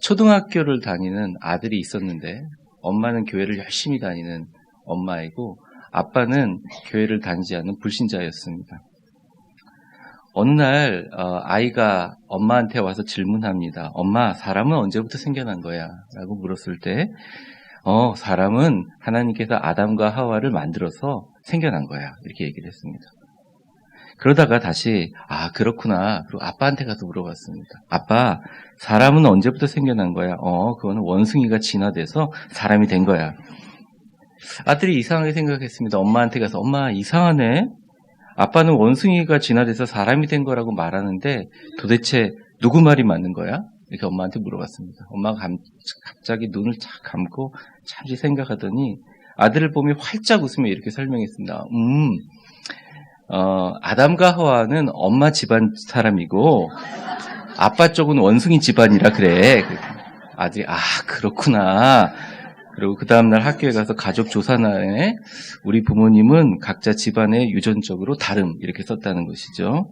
초등학교를 다니는 아들이 있었는데 엄마는 교회를 열심히 다니는 엄마이고 아빠는 교회를 다니지 않는 불신자였습니다. 어느 날 아이가 엄마한테 와서 질문합니다. 엄마, 사람은 언제부터 생겨난 거야? 라고 물었을 때 사람은 하나님께서 아담과 하와를 만들어서 생겨난 거야. 이렇게 얘기를 했습니다. 그러다가 다시 그렇구나. 그리고 아빠한테 가서 물어봤습니다. 아빠, 사람은 언제부터 생겨난 거야? 그거는 원숭이가 진화돼서 사람이 된 거야. 아들이 이상하게 생각했습니다. 엄마한테 가서 엄마, 이상하네. 아빠는 원숭이가 진화돼서 사람이 된 거라고 말하는데 도대체 누구 말이 맞는 거야? 이렇게 엄마한테 물어봤습니다. 엄마가 갑자기 눈을 착 감고 잠시 생각하더니 아들을 보며 활짝 웃으며 이렇게 설명했습니다. 아담과 하와는 엄마 집안 사람이고 아빠 쪽은 원숭이 집안이라 그래. 아들이 그렇구나. 그리고 그 다음날 학교에 가서 가족 조사날에 우리 부모님은 각자 집안에 유전적으로 다름 이렇게 썼다는 것이죠.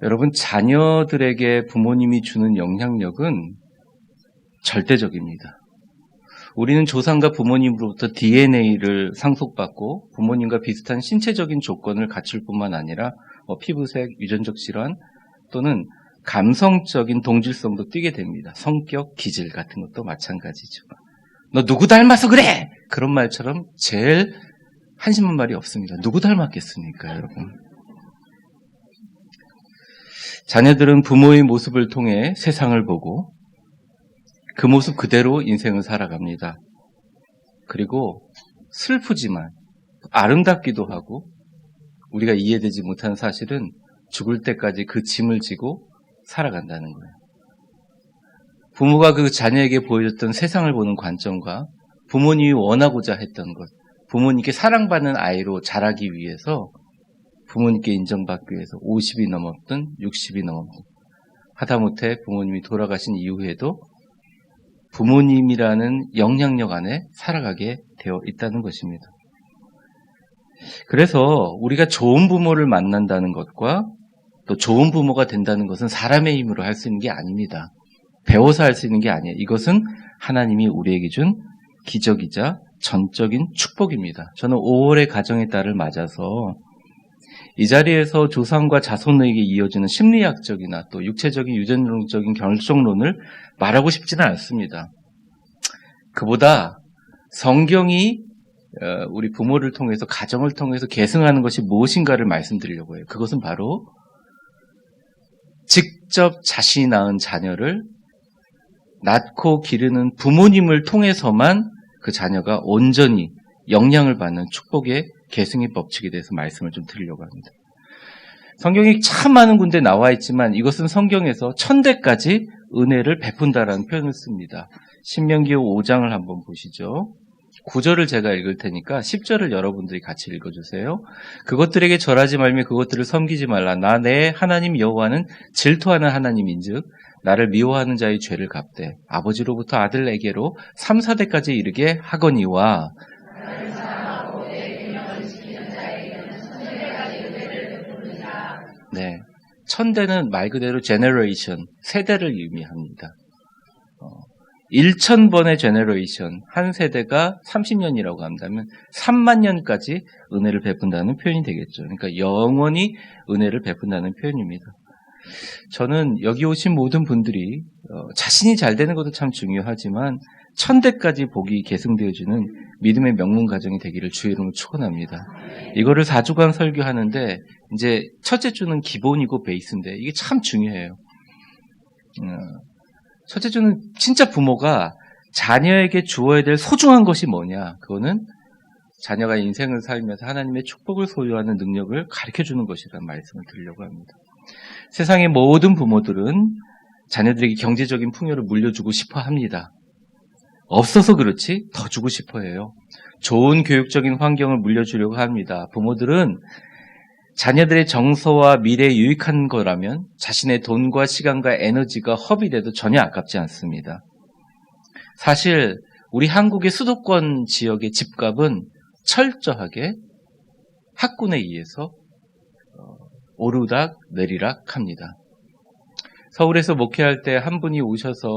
여러분, 자녀들에게 부모님이 주는 영향력은 절대적입니다. 우리는 조상과 부모님으로부터 DNA를 상속받고 부모님과 비슷한 신체적인 조건을 갖출 뿐만 아니라 피부색, 유전적 질환 또는 감성적인 동질성도 띠게 됩니다. 성격, 기질 같은 것도 마찬가지죠. 너 누구 닮아서 그래? 그런 말처럼 제일 한심한 말이 없습니다. 누구 닮았겠습니까, 여러분? 자녀들은 부모의 모습을 통해 세상을 보고 그 모습 그대로 인생을 살아갑니다. 그리고 슬프지만 아름답기도 하고 우리가 이해되지 못하는 사실은 죽을 때까지 그 짐을 지고 살아간다는 거예요. 부모가 그 자녀에게 보여줬던 세상을 보는 관점과 부모님이 원하고자 했던 것, 부모님께 사랑받는 아이로 자라기 위해서 부모님께 인정받기 위해서 50이 넘었든 60이 넘었든 하다못해 부모님이 돌아가신 이후에도 부모님이라는 영향력 안에 살아가게 되어 있다는 것입니다. 그래서 우리가 좋은 부모를 만난다는 것과 또 좋은 부모가 된다는 것은 사람의 힘으로 할 수 있는 게 아닙니다. 배워서 할 수 있는 게 아니에요. 이것은 하나님이 우리에게 준 기적이자 전적인 축복입니다. 저는 5월의 가정의 달을 맞아서 이 자리에서 조상과 자손에게 이어지는 심리학적이나 또 육체적인 유전론적인 결정론을 말하고 싶지는 않습니다. 그보다 성경이 우리 부모를 통해서 가정을 통해서 계승하는 것이 무엇인가를 말씀드리려고 해요. 그것은 바로 직접 자신이 낳은 자녀를 낳고 기르는 부모님을 통해서만 그 자녀가 온전히 영향을 받는 축복의 계승의 법칙에 대해서 말씀을 좀 드리려고 합니다. 성경이 참 많은 군데 나와 있지만 이것은 성경에서 천대까지 은혜를 베푼다라는 표현을 씁니다. 신명기 5장을 한번 보시죠. 9절을 제가 읽을 테니까 10절을 여러분들이 같이 읽어주세요. 그것들에게 절하지 말며 그것들을 섬기지 말라. 나 내 하나님 여호와는 질투하는 하나님인즉 나를 미워하는 자의 죄를 갚되 아버지로부터 아들에게로 3, 4대까지 이르게 하거니와 네, 천대는 말 그대로 generation, 세대를 의미합니다. 1000번의 generation, 한 세대가 30년이라고 한다면 3만 년까지 은혜를 베푼다는 표현이 되겠죠. 그러니까 영원히 은혜를 베푼다는 표현입니다. 저는 여기 오신 모든 분들이 자신이 잘 되는 것도 참 중요하지만 천대까지 복이 계승되어지는 믿음의 명문 가정이 되기를 주의 이름으로 축원합니다. 이거를 4주간 설교하는데 이제 첫째 주는 기본이고 베이스인데 이게 참 중요해요. 첫째 주는 진짜 부모가 자녀에게 주어야 될 소중한 것이 뭐냐, 그거는 자녀가 인생을 살면서 하나님의 축복을 소유하는 능력을 가르쳐주는 것이라는 말씀을 드리려고 합니다. 세상의 모든 부모들은 자녀들에게 경제적인 풍요를 물려주고 싶어 합니다. 없어서 그렇지 더 주고 싶어 해요. 좋은 교육적인 환경을 물려주려고 합니다. 부모들은 자녀들의 정서와 미래에 유익한 거라면 자신의 돈과 시간과 에너지가 허비돼도 전혀 아깝지 않습니다. 사실 우리 한국의 수도권 지역의 집값은 철저하게 학군에 의해서 오르락 내리락 합니다. 서울에서 목회할 때 한 분이 오셔서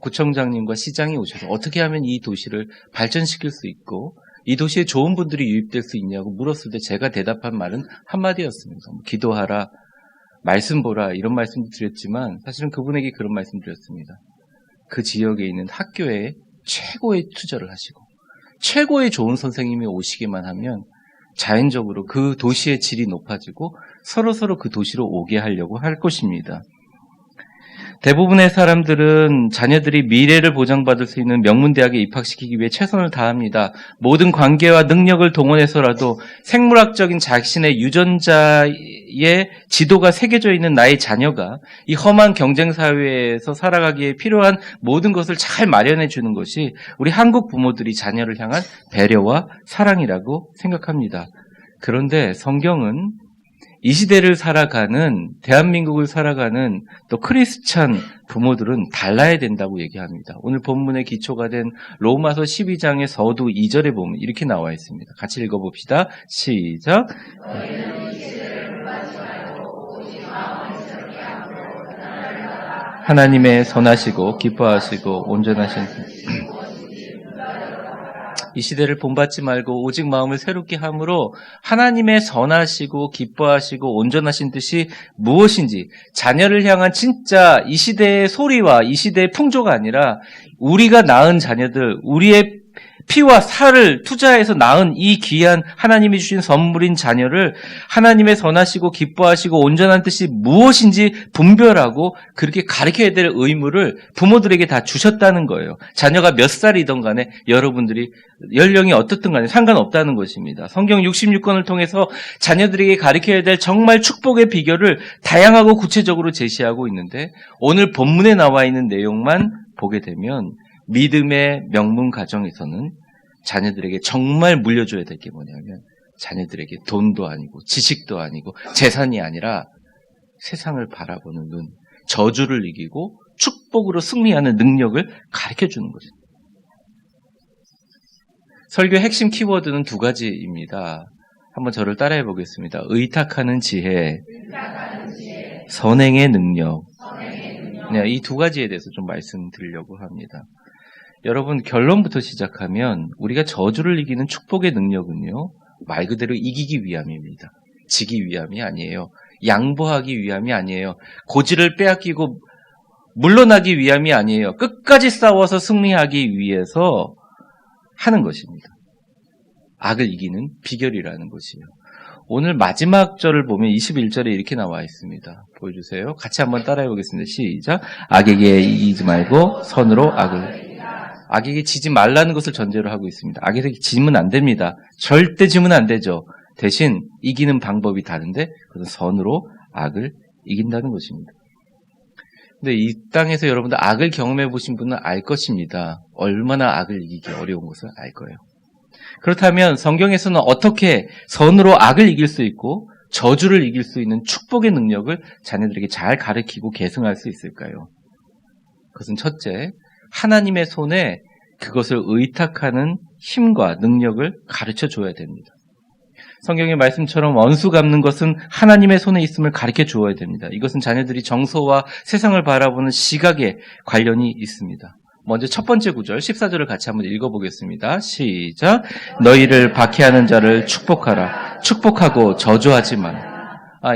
구청장님과 시장이 오셔서 어떻게 하면 이 도시를 발전시킬 수 있고 이 도시에 좋은 분들이 유입될 수 있냐고 물었을 때 제가 대답한 말은 한마디였습니다. 기도하라, 말씀 보라 이런 말씀도 드렸지만 사실은 그분에게 그런 말씀 드렸습니다. 그 지역에 있는 학교에 최고의 투자를 하시고 최고의 좋은 선생님이 오시기만 하면 자연적으로 그 도시의 질이 높아지고 서로 그 도시로 오게 하려고 할 것입니다. 대부분의 사람들은 자녀들이 미래를 보장받을 수 있는 명문대학에 입학시키기 위해 최선을 다합니다. 모든 관계와 능력을 동원해서라도 생물학적인 자신의 유전자의 지도가 새겨져 있는 나의 자녀가 이 험한 경쟁사회에서 살아가기에 필요한 모든 것을 잘 마련해 주는 것이 우리 한국 부모들이 자녀를 향한 배려와 사랑이라고 생각합니다. 그런데 성경은 이 시대를 살아가는, 대한민국을 살아가는 또 크리스찬 부모들은 달라야 된다고 얘기합니다. 오늘 본문의 기초가 된 로마서 12장의 서두 2절에 보면 이렇게 나와 있습니다. 같이 읽어봅시다. 시작. 하나님의 선하시고 기뻐하시고 온전하신 이 시대를 본받지 말고 오직 마음을 새롭게 함으로 하나님의 선하시고 기뻐하시고 온전하신 뜻이 무엇인지 자녀를 향한 진짜 이 시대의 소리와 이 시대의 풍조가 아니라 우리가 낳은 자녀들, 우리의 피와 살을 투자해서 낳은 이 귀한 하나님이 주신 선물인 자녀를 하나님의 선하시고 기뻐하시고 온전한 뜻이 무엇인지 분별하고 그렇게 가르쳐야 될 의무를 부모들에게 다 주셨다는 거예요. 자녀가 몇 살이든 간에 여러분들이 연령이 어떻든 간에 상관없다는 것입니다. 성경 66권을 통해서 자녀들에게 가르쳐야 될 정말 축복의 비결을 다양하고 구체적으로 제시하고 있는데 오늘 본문에 나와 있는 내용만 보게 되면 믿음의 명문 가정에서는 자녀들에게 정말 물려줘야 될 게 뭐냐면 자녀들에게 돈도 아니고 지식도 아니고 재산이 아니라 세상을 바라보는 눈, 저주를 이기고 축복으로 승리하는 능력을 가르쳐주는 거죠. 설교의 핵심 키워드는 두 가지입니다. 한번 저를 따라해 보겠습니다. 의탁하는 지혜, 선행의 능력. 네, 이 두 가지에 대해서 좀 말씀드리려고 합니다. 여러분 결론부터 시작하면 우리가 저주를 이기는 축복의 능력은요. 말 그대로 이기기 위함입니다. 지기 위함이 아니에요. 양보하기 위함이 아니에요. 고지를 빼앗기고 물러나기 위함이 아니에요. 끝까지 싸워서 승리하기 위해서 하는 것입니다. 악을 이기는 비결이라는 것이에요. 오늘 마지막 절을 보면 21절에 이렇게 나와 있습니다. 보여주세요. 같이 한번 따라해 보겠습니다. 시작. 악에게 이기지 말고 선으로 악에게 지지 말라는 것을 전제로 하고 있습니다. 악에게 지면 안 됩니다. 절대 지면 안 되죠. 대신 이기는 방법이 다른데 그것은 선으로 악을 이긴다는 것입니다. 근데 이 땅에서 여러분들 악을 경험해 보신 분은 알 것입니다. 얼마나 악을 이기기 어려운 것을 알 거예요. 그렇다면 성경에서는 어떻게 선으로 악을 이길 수 있고 저주를 이길 수 있는 축복의 능력을 자녀들에게 잘 가르치고 계승할 수 있을까요? 그것은 첫째, 하나님의 손에 그것을 의탁하는 힘과 능력을 가르쳐 줘야 됩니다. 성경의 말씀처럼 원수 갚는 것은 하나님의 손에 있음을 가르쳐 주어야 됩니다. 이것은 자녀들이 정서와 세상을 바라보는 시각에 관련이 있습니다. 먼저 첫 번째 구절 14절을 같이 한번 읽어보겠습니다. 시작. 너희를 박해하는 자를 축복하라. 축복하고 저주하지 마라.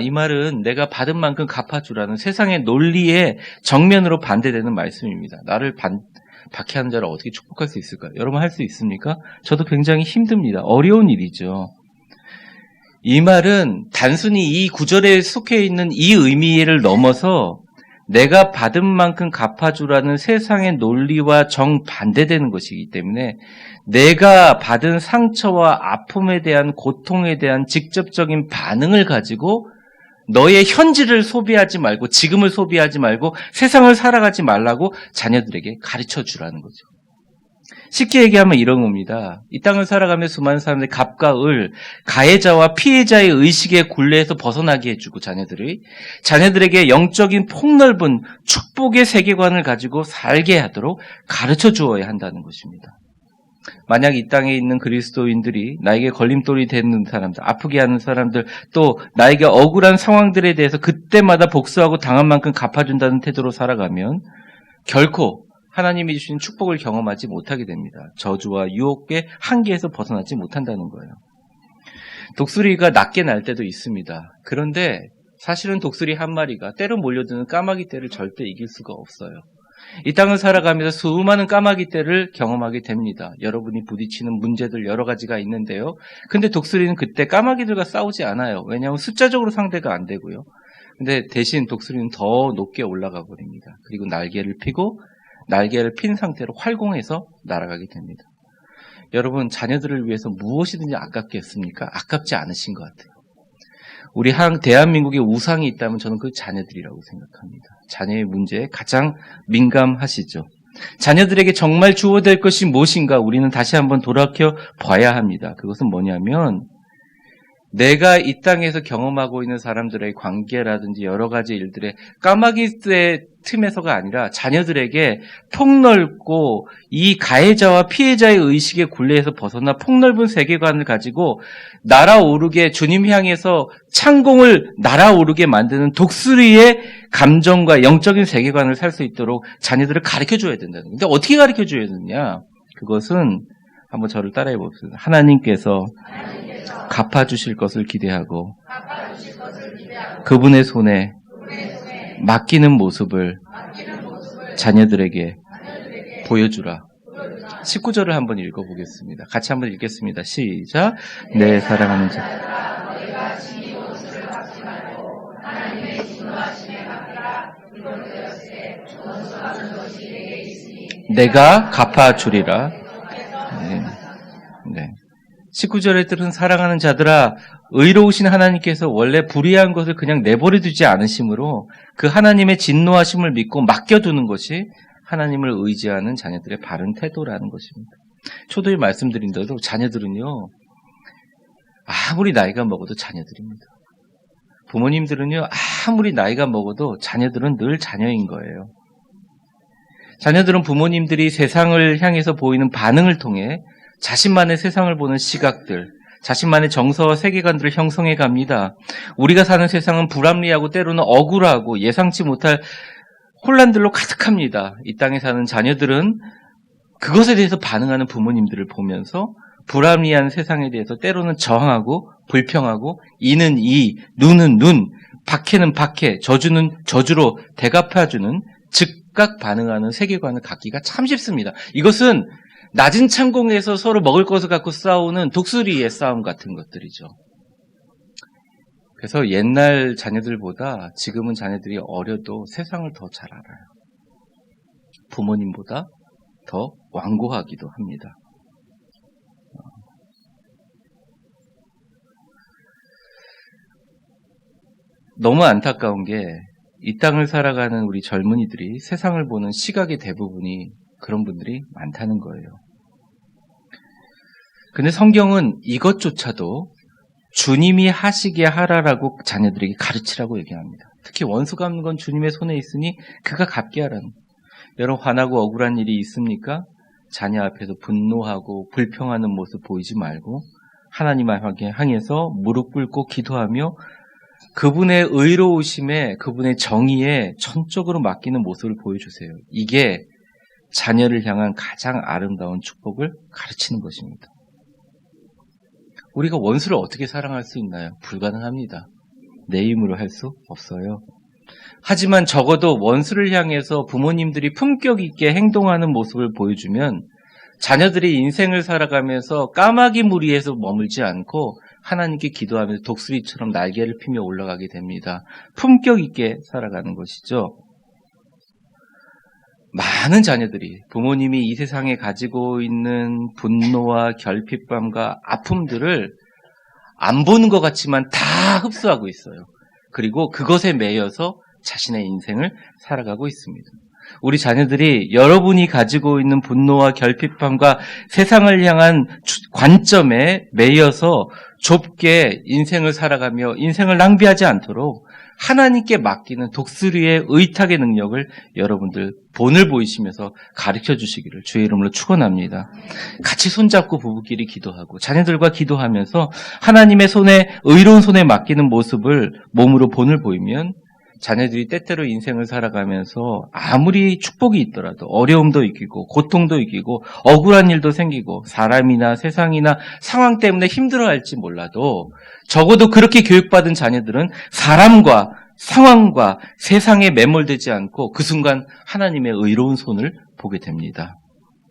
이 말은 내가 받은 만큼 갚아주라는 세상의 논리에 정면으로 반대되는 말씀입니다. 나를 박해하는 자를 어떻게 축복할 수 있을까요? 여러분 할 수 있습니까? 저도 굉장히 힘듭니다. 어려운 일이죠. 이 말은 단순히 이 구절에 속해 있는 이 의미를 넘어서 내가 받은 만큼 갚아주라는 세상의 논리와 정반대되는 것이기 때문에 내가 받은 상처와 아픔에 대한 고통에 대한 직접적인 반응을 가지고 너의 현지를 소비하지 말고 지금을 소비하지 말고 세상을 살아가지 말라고 자녀들에게 가르쳐 주라는 거죠. 쉽게 얘기하면 이런 겁니다. 이 땅을 살아가며 수많은 사람들이 갑과 을, 가해자와 피해자의 의식의 굴레에서 벗어나게 해주고 자녀들에게 영적인 폭넓은 축복의 세계관을 가지고 살게 하도록 가르쳐 주어야 한다는 것입니다. 만약 이 땅에 있는 그리스도인들이 나에게 걸림돌이 되는 사람들, 아프게 하는 사람들, 또 나에게 억울한 상황들에 대해서 그때마다 복수하고 당한 만큼 갚아준다는 태도로 살아가면 결코 하나님이 주신 축복을 경험하지 못하게 됩니다. 저주와 유혹의 한계에서 벗어나지 못한다는 거예요. 독수리가 낮게 날 때도 있습니다. 그런데 사실은 독수리 한 마리가 때로 몰려드는 까마귀 떼를 절대 이길 수가 없어요. 이 땅을 살아가면서 수많은 까마귀 떼를 경험하게 됩니다. 여러분이 부딪히는 문제들 여러 가지가 있는데요. 근데 독수리는 그때 까마귀들과 싸우지 않아요. 왜냐하면 숫자적으로 상대가 안 되고요. 근데 대신 독수리는 더 높게 올라가 버립니다. 그리고 날개를 펴고 날개를 핀 상태로 활공해서 날아가게 됩니다. 여러분, 자녀들을 위해서 무엇이든지 아깝겠습니까? 아깝지 않으신 것 같아요. 우리 대한민국의 우상이 있다면 저는 그 자녀들이라고 생각합니다. 자녀의 문제에 가장 민감하시죠. 자녀들에게 정말 주어될 것이 무엇인가 우리는 다시 한번 돌아켜 봐야 합니다. 그것은 뭐냐면 내가 이 땅에서 경험하고 있는 사람들의 관계라든지 여러 가지 일들의 까마귀의 틈에서가 아니라 자녀들에게 폭넓고 이 가해자와 피해자의 의식의 굴레에서 벗어나 폭넓은 세계관을 가지고 날아오르게 주님 향해서 창공을 날아오르게 만드는 독수리의 감정과 영적인 세계관을 살 수 있도록 자녀들을 가르쳐줘야 된다는 거예요. 근데 어떻게 가르쳐줘야 되느냐? 그것은 한번 저를 따라해 봅시다. 하나님께서 갚아주실 것을 기대하고 그분의 손에 맡기는 모습을 자녀들에게 보여주라. 19절을 한번 읽어보겠습니다. 같이 한번 읽겠습니다. 시작. 내 사랑하는 자, 내가 갚아주리라. 네. 19절에 들은 사랑하는 자들아, 의로우신 하나님께서 원래 불의한 것을 그냥 내버려두지 않으심으로 그 하나님의 진노하심을 믿고 맡겨두는 것이 하나님을 의지하는 자녀들의 바른 태도라는 것입니다. 초도에 말씀드린 대로 자녀들은요, 아무리 나이가 먹어도 자녀들입니다. 부모님들은요, 아무리 나이가 먹어도 자녀들은 늘 자녀인 거예요. 자녀들은 부모님들이 세상을 향해서 보이는 반응을 통해 자신만의 세상을 보는 시각들, 자신만의 정서와 세계관들을 형성해 갑니다. 우리가 사는 세상은 불합리하고 때로는 억울하고 예상치 못할 혼란들로 가득합니다. 이 땅에 사는 자녀들은 그것에 대해서 반응하는 부모님들을 보면서 불합리한 세상에 대해서 때로는 저항하고 불평하고 이는 이, 눈은 눈, 박해는 박해, 저주는 저주로 대갚아주는 즉각 반응하는 세계관을 갖기가 참 쉽습니다. 이것은 낮은 창공에서 서로 먹을 것을 갖고 싸우는 독수리의 싸움 같은 것들이죠. 그래서 옛날 자녀들보다 지금은 자녀들이 어려도 세상을 더 잘 알아요. 부모님보다 더 완고하기도 합니다. 너무 안타까운 게 이 땅을 살아가는 우리 젊은이들이 세상을 보는 시각의 대부분이 그런 분들이 많다는 거예요. 근데 성경은 이것조차도 주님이 하시게 하라라고 자녀들에게 가르치라고 얘기합니다. 특히 원수 갚는 건 주님의 손에 있으니 그가 갚게 하라는. 여러분 화나고 억울한 일이 있습니까? 자녀 앞에서 분노하고 불평하는 모습 보이지 말고 하나님을 향해서 무릎 꿇고 기도하며 그분의 의로우심에 그분의 정의에 전적으로 맡기는 모습을 보여주세요. 이게 자녀를 향한 가장 아름다운 축복을 가르치는 것입니다. 우리가 원수를 어떻게 사랑할 수 있나요? 불가능합니다. 내 힘으로 할 수 없어요. 하지만 적어도 원수를 향해서 부모님들이 품격 있게 행동하는 모습을 보여주면 자녀들이 인생을 살아가면서 까마귀 무리에서 머물지 않고 하나님께 기도하면서 독수리처럼 날개를 피며 올라가게 됩니다. 품격 있게 살아가는 것이죠. 많은 자녀들이 부모님이 이 세상에 가지고 있는 분노와 결핍감과 아픔들을 안 보는 것 같지만 다 흡수하고 있어요. 그리고 그것에 매여서 자신의 인생을 살아가고 있습니다. 우리 자녀들이 여러분이 가지고 있는 분노와 결핍감과 세상을 향한 관점에 매여서 좁게 인생을 살아가며 인생을 낭비하지 않도록 하나님께 맡기는 독수리의 의탁의 능력을 여러분들 본을 보이시면서 가르쳐 주시기를 주의 이름으로 축원합니다. 같이 손잡고 부부끼리 기도하고 자녀들과 기도하면서 하나님의 손에 의로운 손에 맡기는 모습을 몸으로 본을 보이면 자녀들이 때때로 인생을 살아가면서 아무리 축복이 있더라도 어려움도 이기고 고통도 이기고 억울한 일도 생기고 사람이나 세상이나 상황 때문에 힘들어할지 몰라도 적어도 그렇게 교육받은 자녀들은 사람과 상황과 세상에 매몰되지 않고 그 순간 하나님의 의로운 손을 보게 됩니다.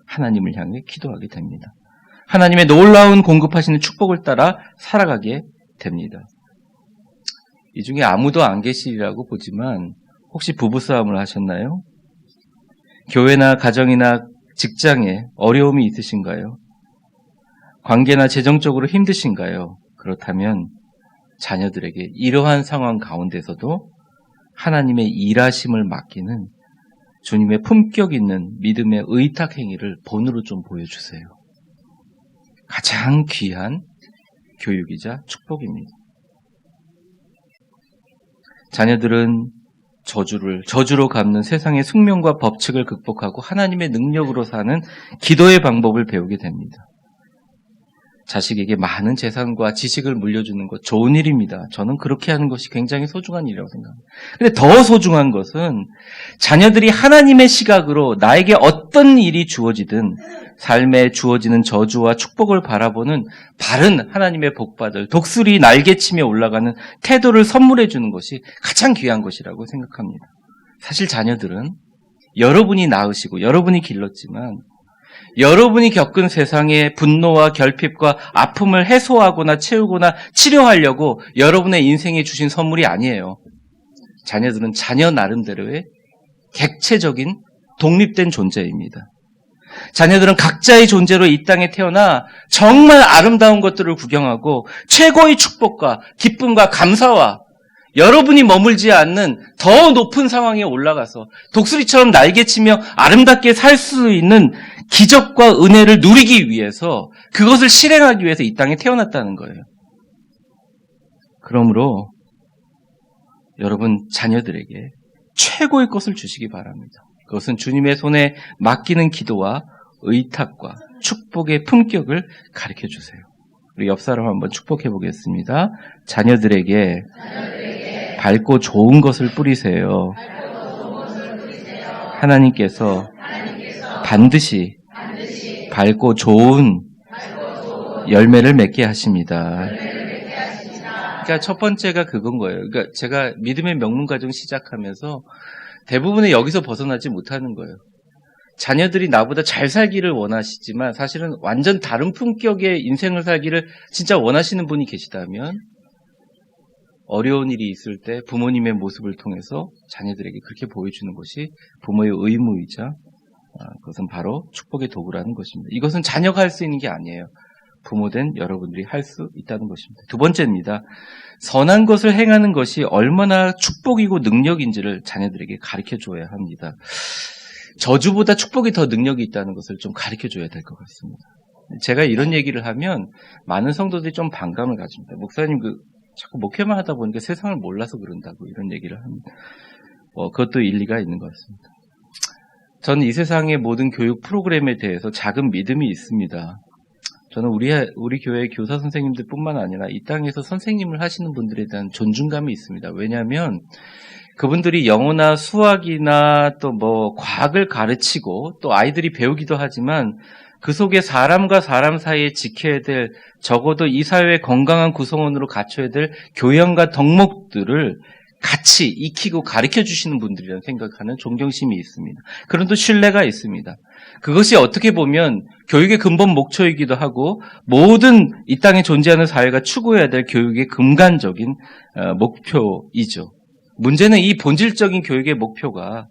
하나님을 향해 기도하게 됩니다. 하나님의 놀라운 공급하시는 축복을 따라 살아가게 됩니다. 이 중에 아무도 안 계시리라고 보지만 혹시 부부싸움을 하셨나요? 교회나 가정이나 직장에 어려움이 있으신가요? 관계나 재정적으로 힘드신가요? 그렇다면 자녀들에게 이러한 상황 가운데서도 하나님의 일하심을 맡기는 주님의 품격 있는 믿음의 의탁 행위를 본으로 좀 보여주세요. 가장 귀한 교육이자 축복입니다. 자녀들은 저주로 갚는 세상의 숙명과 법칙을 극복하고 하나님의 능력으로 사는 기도의 방법을 배우게 됩니다. 자식에게 많은 재산과 지식을 물려주는 것 좋은 일입니다. 저는 그렇게 하는 것이 굉장히 소중한 일이라고 생각합니다. 근데 더 소중한 것은 자녀들이 하나님의 시각으로 나에게 어떤 일이 주어지든 삶에 주어지는 저주와 축복을 바라보는 바른 하나님의 복받을 독수리 날개치며 올라가는 태도를 선물해 주는 것이 가장 귀한 것이라고 생각합니다. 사실 자녀들은 여러분이 낳으시고 여러분이 길렀지만 여러분이 겪은 세상의 분노와 결핍과 아픔을 해소하거나 채우거나 치료하려고 여러분의 인생에 주신 선물이 아니에요. 자녀들은 자녀 나름대로의 객체적인 독립된 존재입니다. 자녀들은 각자의 존재로 이 땅에 태어나 정말 아름다운 것들을 구경하고 최고의 축복과 기쁨과 감사와 여러분이 머물지 않는 더 높은 상황에 올라가서 독수리처럼 날개치며 아름답게 살 수 있는 기적과 은혜를 누리기 위해서 그것을 실행하기 위해서 이 땅에 태어났다는 거예요. 그러므로 여러분 자녀들에게 최고의 것을 주시기 바랍니다. 그것은 주님의 손에 맡기는 기도와 의탁과 축복의 품격을 가르쳐 주세요. 우리 옆 사람 한번 축복해 보겠습니다. 자녀들에게 밝고 좋은 것을 뿌리세요. 하나님께서 반드시 밝고 좋은 열매를 맺게 하십니다. 그러니까 첫 번째가 그건 거예요. 그러니까 제가 믿음의 명문 가정 시작하면서 대부분의 여기서 벗어나지 못하는 거예요. 자녀들이 나보다 잘 살기를 원하시지만 사실은 완전 다른 품격의 인생을 살기를 진짜 원하시는 분이 계시다면 어려운 일이 있을 때 부모님의 모습을 통해서 자녀들에게 그렇게 보여주는 것이 부모의 의무이자 그것은 바로 축복의 도구라는 것입니다. 이것은 자녀가 할 수 있는 게 아니에요. 부모된 여러분들이 할 수 있다는 것입니다. 두 번째입니다. 선한 것을 행하는 것이 얼마나 축복이고 능력인지를 자녀들에게 가르쳐줘야 합니다. 저주보다 축복이 더 능력이 있다는 것을 좀 가르쳐줘야 될 것 같습니다. 제가 이런 얘기를 하면 많은 성도들이 좀 반감을 가집니다. 목사님 자꾸 목회만 하다 보니까 세상을 몰라서 그런다고 이런 얘기를 합니다. 그것도 일리가 있는 것 같습니다. 저는 이 세상의 모든 교육 프로그램에 대해서 작은 믿음이 있습니다. 저는 우리 교회 교사 선생님들뿐만 아니라 이 땅에서 선생님을 하시는 분들에 대한 존중감이 있습니다. 왜냐하면 그분들이 영어나 수학이나 또 과학을 가르치고 또 아이들이 배우기도 하지만 그 속에 사람과 사람 사이에 지켜야 될 적어도 이 사회의 건강한 구성원으로 갖춰야 될 교양과 덕목들을 같이 익히고 가르쳐 주시는 분들이라는 생각하는 존경심이 있습니다. 그런 또 신뢰가 있습니다. 그것이 어떻게 보면 교육의 근본 목표이기도 하고 모든 이 땅에 존재하는 사회가 추구해야 될 교육의 근간적인 목표이죠. 문제는 이 본질적인 교육의 목표가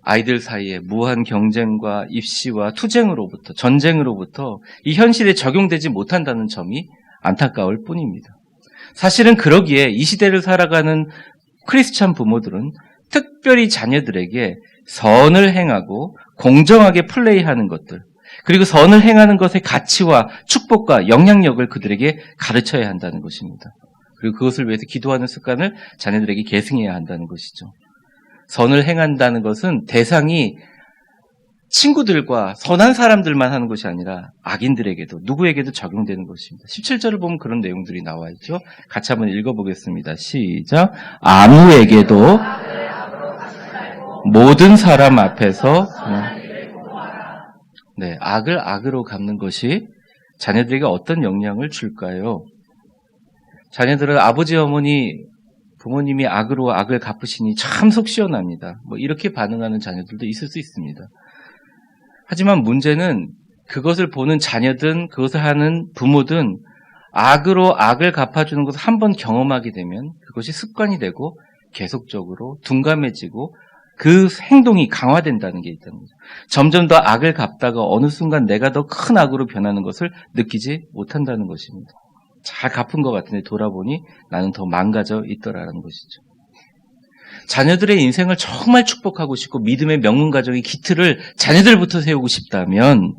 아이들 사이에 무한 경쟁과 입시와 투쟁으로부터 전쟁으로부터 이 현실에 적용되지 못한다는 점이 안타까울 뿐입니다. 사실은 그러기에 이 시대를 살아가는 크리스찬 부모들은 특별히 자녀들에게 선을 행하고 공정하게 플레이하는 것들 그리고 선을 행하는 것의 가치와 축복과 영향력을 그들에게 가르쳐야 한다는 것입니다. 그리고 그것을 위해서 기도하는 습관을 자녀들에게 계승해야 한다는 것이죠. 선을 행한다는 것은 대상이 친구들과 선한 사람들만 하는 것이 아니라 악인들에게도 누구에게도 적용되는 것입니다. 17절을 보면 그런 내용들이 나와 있죠. 같이 한번 읽어보겠습니다. 시작. 아무에게도 모든 사람 앞에서 네, 악을 악으로 갚는 것이 자녀들에게 어떤 영향을 줄까요? 자녀들은 아버지, 어머니, 부모님이 악으로 악을 갚으시니 참 속 시원합니다. 이렇게 반응하는 자녀들도 있을 수 있습니다. 하지만 문제는 그것을 보는 자녀든 그것을 하는 부모든 악으로 악을 갚아주는 것을 한번 경험하게 되면 그것이 습관이 되고 계속적으로 둔감해지고 그 행동이 강화된다는 게 있다는 거죠. 점점 더 악을 갚다가 어느 순간 내가 더 큰 악으로 변하는 것을 느끼지 못한다는 것입니다. 잘 갚은 것 같은데 돌아보니 나는 더 망가져 있더라라는 것이죠. 자녀들의 인생을 정말 축복하고 싶고 믿음의 명문 가정의 기틀을 자녀들부터 세우고 싶다면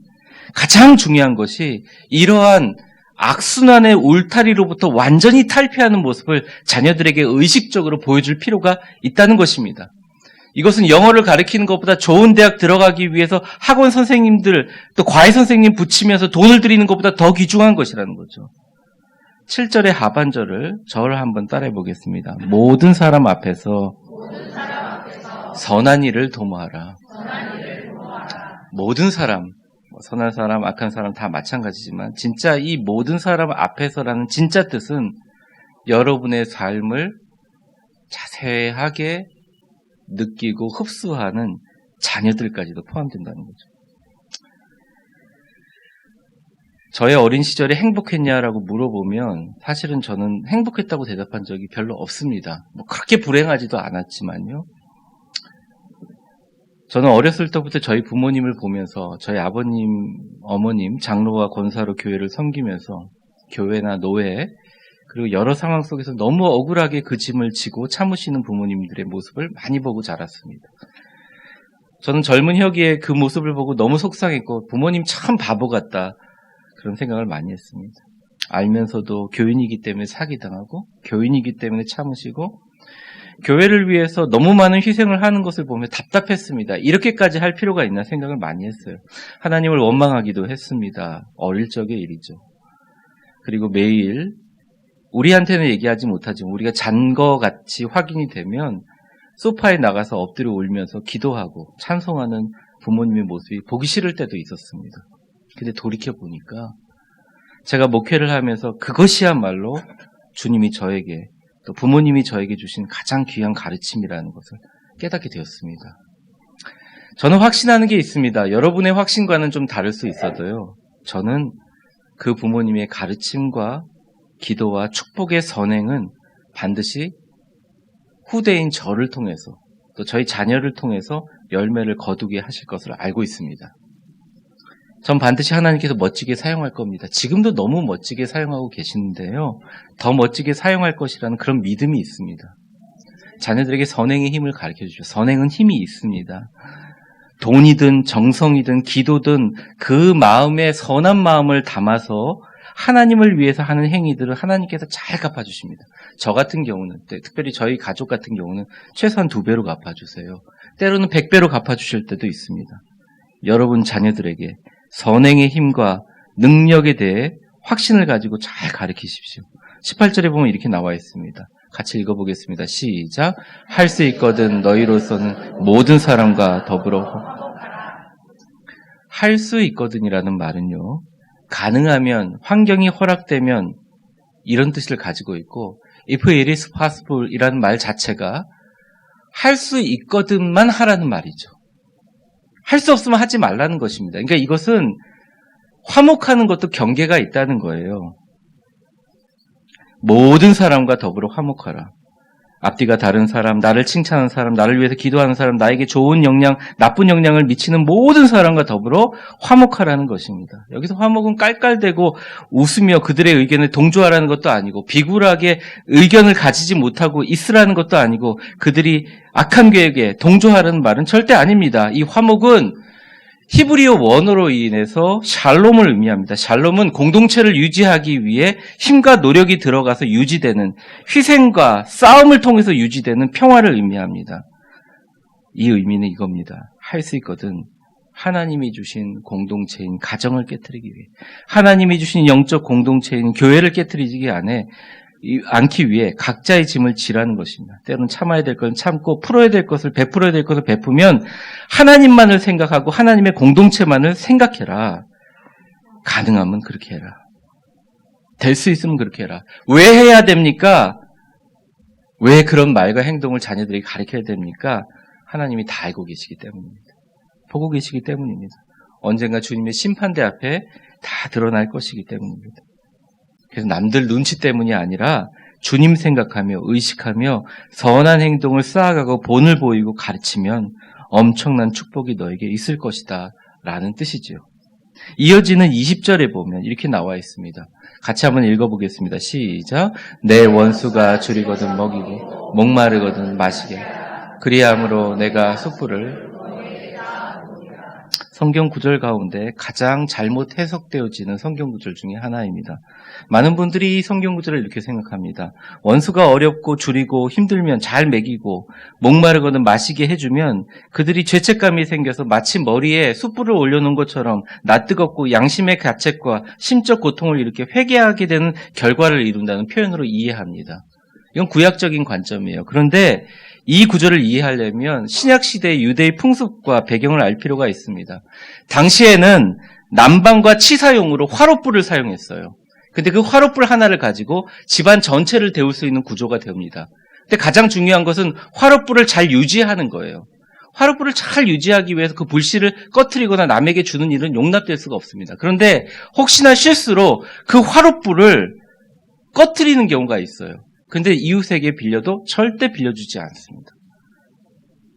가장 중요한 것이 이러한 악순환의 울타리로부터 완전히 탈피하는 모습을 자녀들에게 의식적으로 보여줄 필요가 있다는 것입니다. 이것은 영어를 가르치는 것보다 좋은 대학 들어가기 위해서 학원 선생님들 또 과외 선생님 붙이면서 돈을 들이는 것보다 더 귀중한 것이라는 거죠. 7절의 하반절을 저를 한번 따라해 보겠습니다. 모든 사람 앞에서 선한 일을 도모하라. 모든 사람, 선한 사람, 악한 사람 다 마찬가지지만 진짜 이 모든 사람 앞에서라는 진짜 뜻은 여러분의 삶을 자세하게 느끼고 흡수하는 자녀들까지도 포함된다는 거죠. 저의 어린 시절에 행복했냐라고 물어보면 사실은 저는 행복했다고 대답한 적이 별로 없습니다. 그렇게 불행하지도 않았지만요. 저는 어렸을 때부터 저희 부모님을 보면서 저희 아버님, 어머님, 장로와 권사로 교회를 섬기면서 교회나 노회 그리고 여러 상황 속에서 너무 억울하게 그 짐을 지고 참으시는 부모님들의 모습을 많이 보고 자랐습니다. 저는 젊은 혁이의 그 모습을 보고 너무 속상했고 부모님 참 바보 같다 그런 생각을 많이 했습니다. 알면서도 교인이기 때문에 사기당하고 교인이기 때문에 참으시고 교회를 위해서 너무 많은 희생을 하는 것을 보며 답답했습니다. 이렇게까지 할 필요가 있나 생각을 많이 했어요. 하나님을 원망하기도 했습니다. 어릴 적의 일이죠. 그리고 매일 우리한테는 얘기하지 못하지만 우리가 잔 거 같이 확인이 되면 소파에 나가서 엎드려 울면서 기도하고 찬송하는 부모님의 모습이 보기 싫을 때도 있었습니다. 근데 돌이켜보니까 제가 목회를 하면서 그것이야말로 주님이 저에게 또 부모님이 저에게 주신 가장 귀한 가르침이라는 것을 깨닫게 되었습니다. 저는 확신하는 게 있습니다. 여러분의 확신과는 좀 다를 수 있어도요. 저는 그 부모님의 가르침과 기도와 축복의 선행은 반드시 후대인 저를 통해서 또 저희 자녀를 통해서 열매를 거두게 하실 것을 알고 있습니다. 전 반드시 하나님께서 멋지게 사용할 겁니다. 지금도 너무 멋지게 사용하고 계시는데요. 더 멋지게 사용할 것이라는 그런 믿음이 있습니다. 자녀들에게 선행의 힘을 가르쳐주죠. 선행은 힘이 있습니다. 돈이든 정성이든 기도든 그 마음에 선한 마음을 담아서 하나님을 위해서 하는 행위들을 하나님께서 잘 갚아주십니다. 저 같은 경우는, 특별히 저희 가족 같은 경우는 최소한 2배로 갚아주세요. 때로는 100배로 갚아주실 때도 있습니다. 여러분 자녀들에게 선행의 힘과 능력에 대해 확신을 가지고 잘 가르치십시오. 18절에 보면 이렇게 나와 있습니다. 같이 읽어보겠습니다. 시작. 할 수 있거든 너희로서는 모든 사람과 더불어 할 수 있거든이라는 말은요. 가능하면 환경이 허락되면 이런 뜻을 가지고 있고 if it is possible 이라는 말 자체가 할 수 있거든만 하라는 말이죠. 할 수 없으면 하지 말라는 것입니다. 그러니까 이것은 화목하는 것도 경계가 있다는 거예요. 모든 사람과 더불어 화목하라. 앞뒤가 다른 사람, 나를 칭찬하는 사람, 나를 위해서 기도하는 사람, 나에게 좋은 영향, 나쁜 영향을 미치는 모든 사람과 더불어 화목하라는 것입니다. 여기서 화목은 깔깔대고 웃으며 그들의 의견을 동조하라는 것도 아니고 비굴하게 의견을 가지지 못하고 있으라는 것도 아니고 그들이 악한 계획에 동조하라는 말은 절대 아닙니다. 이 화목은 히브리어 원어로 인해서 샬롬을 의미합니다. 샬롬은 공동체를 유지하기 위해 힘과 노력이 들어가서 유지되는, 희생과 싸움을 통해서 유지되는 평화를 의미합니다. 이 의미는 이겁니다. 할 수 있거든. 하나님이 주신 공동체인 가정을 깨트리기 위해, 하나님이 주신 영적 공동체인 교회를 깨트리지 않기 위해 각자의 짐을 지라는 것입니다. 때로는 참아야 될 것은 참고, 풀어야 될 것을 베풀어야 될 것을 베푸면 하나님만을 생각하고 하나님의 공동체만을 생각해라. 가능하면 그렇게 해라. 될 수 있으면 그렇게 해라. 왜 해야 됩니까? 왜 그런 말과 행동을 자녀들에게 가르쳐야 됩니까? 하나님이 다 알고 계시기 때문입니다. 보고 계시기 때문입니다. 언젠가 주님의 심판대 앞에 다 드러날 것이기 때문입니다. 그래서 남들 눈치 때문이 아니라 주님 생각하며 의식하며 선한 행동을 쌓아가고 본을 보이고 가르치면 엄청난 축복이 너에게 있을 것이다 라는 뜻이지요. 이어지는 20절에 보면 이렇게 나와 있습니다. 같이 한번 읽어보겠습니다. 시작. 내 원수가 줄이거든 먹이고 목마르거든 마시게 그리함으로 내가 숯불을. 성경 구절 가운데 가장 잘못 해석되어지는 성경 구절 중에 하나입니다. 많은 분들이 이 성경 구절을 이렇게 생각합니다. 원수가 어렵고 줄이고 힘들면 잘 먹이고 목마르거든 마시게 해주면 그들이 죄책감이 생겨서 마치 머리에 숯불을 올려놓은 것처럼 낯뜨겁고 양심의 가책과 심적 고통을 이렇게 회개하게 되는 결과를 이룬다는 표현으로 이해합니다. 이건 구약적인 관점이에요. 그런데 이 구절을 이해하려면 신약시대의 유대의 풍습과 배경을 알 필요가 있습니다. 당시에는 난방과 치사용으로 화롯불을 사용했어요. 근데 그 화롯불 하나를 가지고 집안 전체를 데울 수 있는 구조가 됩니다. 근데 가장 중요한 것은 화롯불을 잘 유지하는 거예요. 화롯불을 잘 유지하기 위해서 그 불씨를 꺼트리거나 남에게 주는 일은 용납될 수가 없습니다. 그런데 혹시나 실수로 그 화롯불을 꺼트리는 경우가 있어요. 근데 이웃에게 빌려도 절대 빌려주지 않습니다.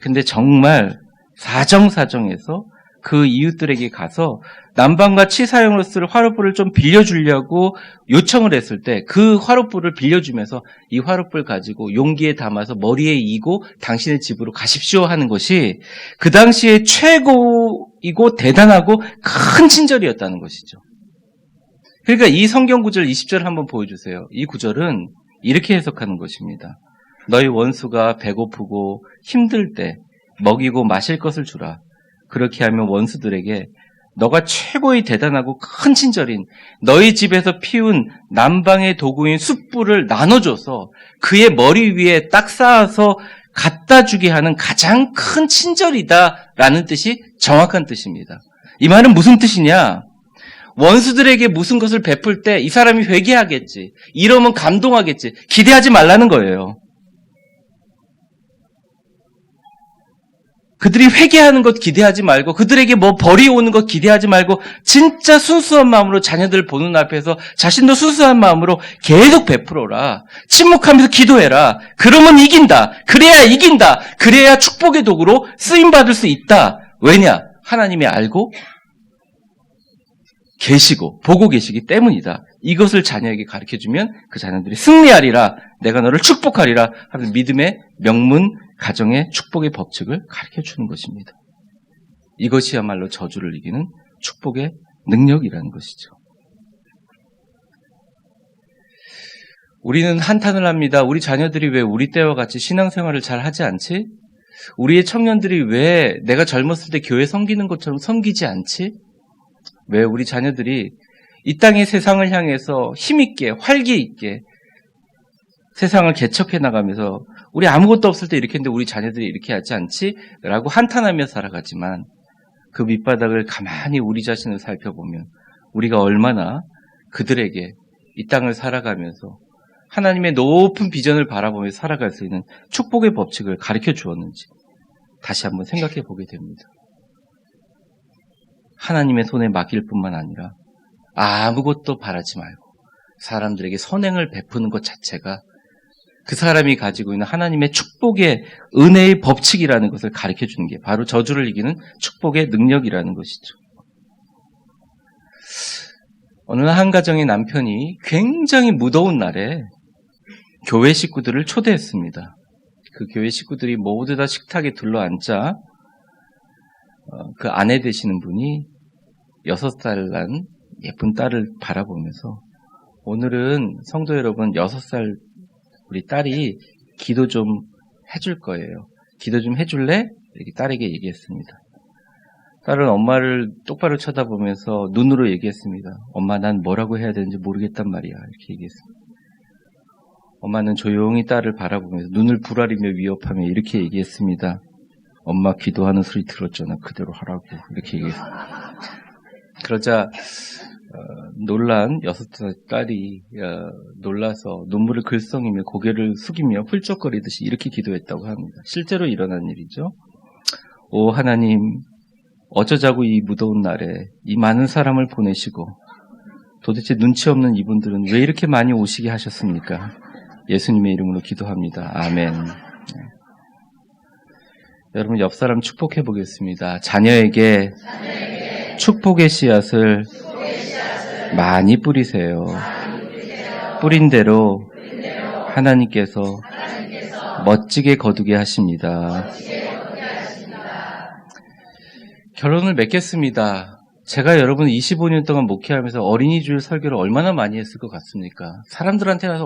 근데 정말 사정사정해서 그 이웃들에게 가서 난방과 치사용으로 쓸 화롯불을 좀 빌려주려고 요청을 했을 때 그 화롯불을 빌려주면서 이 화롯불 가지고 용기에 담아서 머리에 이고 당신의 집으로 가십시오 하는 것이 그 당시에 최고이고 대단하고 큰 친절이었다는 것이죠. 그러니까 이 성경 구절 20절 한번 보여주세요. 이 구절은 이렇게 해석하는 것입니다. 너희 원수가 배고프고 힘들 때 먹이고 마실 것을 주라. 그렇게 하면 원수들에게 너가 최고의 대단하고 큰 친절인 너희 집에서 피운 난방의 도구인 숯불을 나눠줘서 그의 머리 위에 딱 쌓아서 갖다 주게 하는 가장 큰 친절이다라는 뜻이 정확한 뜻입니다. 이 말은 무슨 뜻이냐? 원수들에게 무슨 것을 베풀 때 이 사람이 회개하겠지. 이러면 감동하겠지. 기대하지 말라는 거예요. 그들이 회개하는 것 기대하지 말고 그들에게 뭐 벌이 오는 것 기대하지 말고 진짜 순수한 마음으로 자녀들 보는 앞에서 자신도 순수한 마음으로 계속 베풀어라. 침묵하면서 기도해라. 그러면 이긴다. 그래야 이긴다. 그래야 축복의 도구로 쓰임받을 수 있다. 왜냐? 하나님이 알고 계시고 보고 계시기 때문이다. 이것을 자녀에게 가르쳐주면 그 자녀들이 승리하리라. 내가 너를 축복하리라 하는 믿음의 명문 가정의 축복의 법칙을 가르쳐주는 것입니다. 이것이야말로 저주를 이기는 축복의 능력이라는 것이죠. 우리는 한탄을 합니다. 우리 자녀들이 왜 우리 때와 같이 신앙생활을 잘 하지 않지? 우리의 청년들이 왜 내가 젊었을 때 교회 섬기는 것처럼 섬기지 않지? 왜 우리 자녀들이 이 땅의 세상을 향해서 힘있게 활기 있게 세상을 개척해 나가면서 우리 아무것도 없을 때 이렇게 했는데 우리 자녀들이 이렇게 하지 않지? 라고 한탄하며 살아가지만 그 밑바닥을 가만히 우리 자신을 살펴보면 우리가 얼마나 그들에게 이 땅을 살아가면서 하나님의 높은 비전을 바라보며 살아갈 수 있는 축복의 법칙을 가르쳐 주었는지 다시 한번 생각해 보게 됩니다. 하나님의 손에 맡길 뿐만 아니라 아무것도 바라지 말고 사람들에게 선행을 베푸는 것 자체가 그 사람이 가지고 있는 하나님의 축복의 은혜의 법칙이라는 것을 가르쳐주는 게 바로 저주를 이기는 축복의 능력이라는 것이죠. 어느 한 가정의 남편이 굉장히 무더운 날에 교회 식구들을 초대했습니다. 그 교회 식구들이 모두 다 식탁에 둘러앉자 그 아내 되시는 분이 6살 난 예쁜 딸을 바라보면서 오늘은 성도 여러분 6살 우리 딸이 기도 좀 해줄 거예요. 기도 좀 해줄래? 이렇게 딸에게 얘기했습니다. 딸은 엄마를 똑바로 쳐다보면서 눈으로 얘기했습니다. 엄마, 난 뭐라고 해야 되는지 모르겠단 말이야. 이렇게 얘기했습니다. 엄마는 조용히 딸을 바라보면서 눈을 부라리며 위협하며 이렇게 얘기했습니다. 엄마 기도하는 소리 들었잖아. 그대로 하라고. 이렇게 얘기했습니다. 그러자 놀란 6살 딸이 놀라서 눈물을 글썽이며 고개를 숙이며 훌쩍거리듯이 이렇게 기도했다고 합니다. 실제로 일어난 일이죠. 오 하나님, 어쩌자고 이 무더운 날에 이 많은 사람을 보내시고 도대체 눈치 없는 이분들은 왜 이렇게 많이 오시게 하셨습니까? 예수님의 이름으로 기도합니다. 아멘. 여러분 옆 사람 축복해 보겠습니다. 자녀에게 축복의 씨앗을 많이 뿌리세요. 뿌린 대로 하나님께서 멋지게 거두게 하십니다. 결론을 맺겠습니다. 제가 여러분 25년 동안 목회하면서 어린이주일 설교를 얼마나 많이 했을 것 같습니까? 사람들한테 가서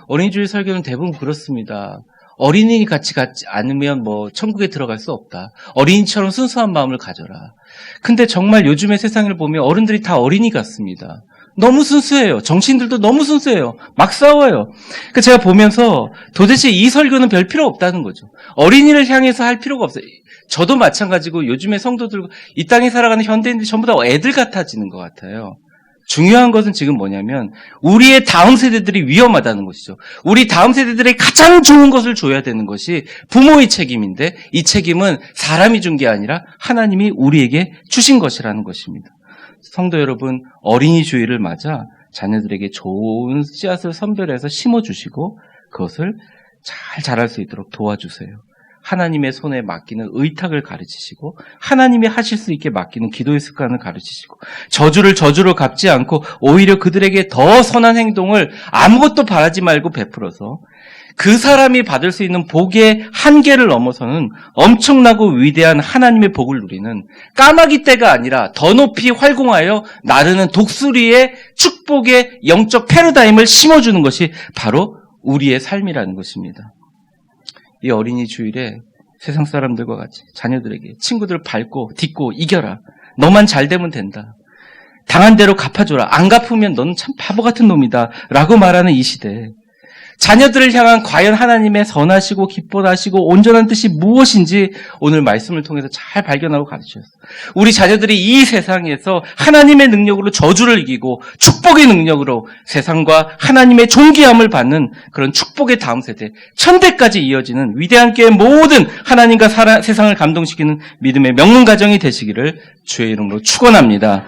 어린이주일 설교는 대부분 그렇습니다. 어린이 같이 갖지 않으면 천국에 들어갈 수 없다. 어린이처럼 순수한 마음을 가져라. 근데 정말 요즘의 세상을 보면 어른들이 다 어린이 같습니다. 너무 순수해요. 정치인들도 너무 순수해요. 막 싸워요. 제가 보면서 도대체 이 설교는 별 필요 없다는 거죠. 어린이를 향해서 할 필요가 없어요. 저도 마찬가지고 요즘의 성도들, 이 땅에 살아가는 현대인들이 전부 다 애들 같아지는 것 같아요. 중요한 것은 지금 뭐냐면 우리의 다음 세대들이 위험하다는 것이죠. 우리 다음 세대들이 가장 좋은 것을 줘야 되는 것이 부모의 책임인데 이 책임은 사람이 준 게 아니라 하나님이 우리에게 주신 것이라는 것입니다. 성도 여러분, 어린이 주일을 맞아 자녀들에게 좋은 씨앗을 선별해서 심어주시고 그것을 잘 자랄 수 있도록 도와주세요. 하나님의 손에 맡기는 의탁을 가르치시고 하나님이 하실 수 있게 맡기는 기도의 습관을 가르치시고 저주를 저주로 갚지 않고 오히려 그들에게 더 선한 행동을 아무것도 바라지 말고 베풀어서 그 사람이 받을 수 있는 복의 한계를 넘어서는 엄청나고 위대한 하나님의 복을 누리는 까마귀 떼가 아니라 더 높이 활공하여 나르는 독수리의 축복의 영적 패러다임을 심어주는 것이 바로 우리의 삶이라는 것입니다. 이 어린이 주일에 세상 사람들과 같이 자녀들에게 친구들을 밟고 딛고 이겨라. 너만 잘 되면 된다. 당한 대로 갚아줘라. 안 갚으면 너는 참 바보 같은 놈이다. 라고 말하는 이 시대에 자녀들을 향한 과연 하나님의 선하시고 기뻐하시고 온전한 뜻이 무엇인지 오늘 말씀을 통해서 잘 발견하고 가르치셨어요. 우리 자녀들이 이 세상에서 하나님의 능력으로 저주를 이기고 축복의 능력으로 세상과 하나님의 존귀함을 받는 그런 축복의 다음 세대, 천대까지 이어지는 위대한 교회 모든 하나님과 세상을 감동시키는 믿음의 명문 가정이 되시기를 주의 이름으로 축원합니다.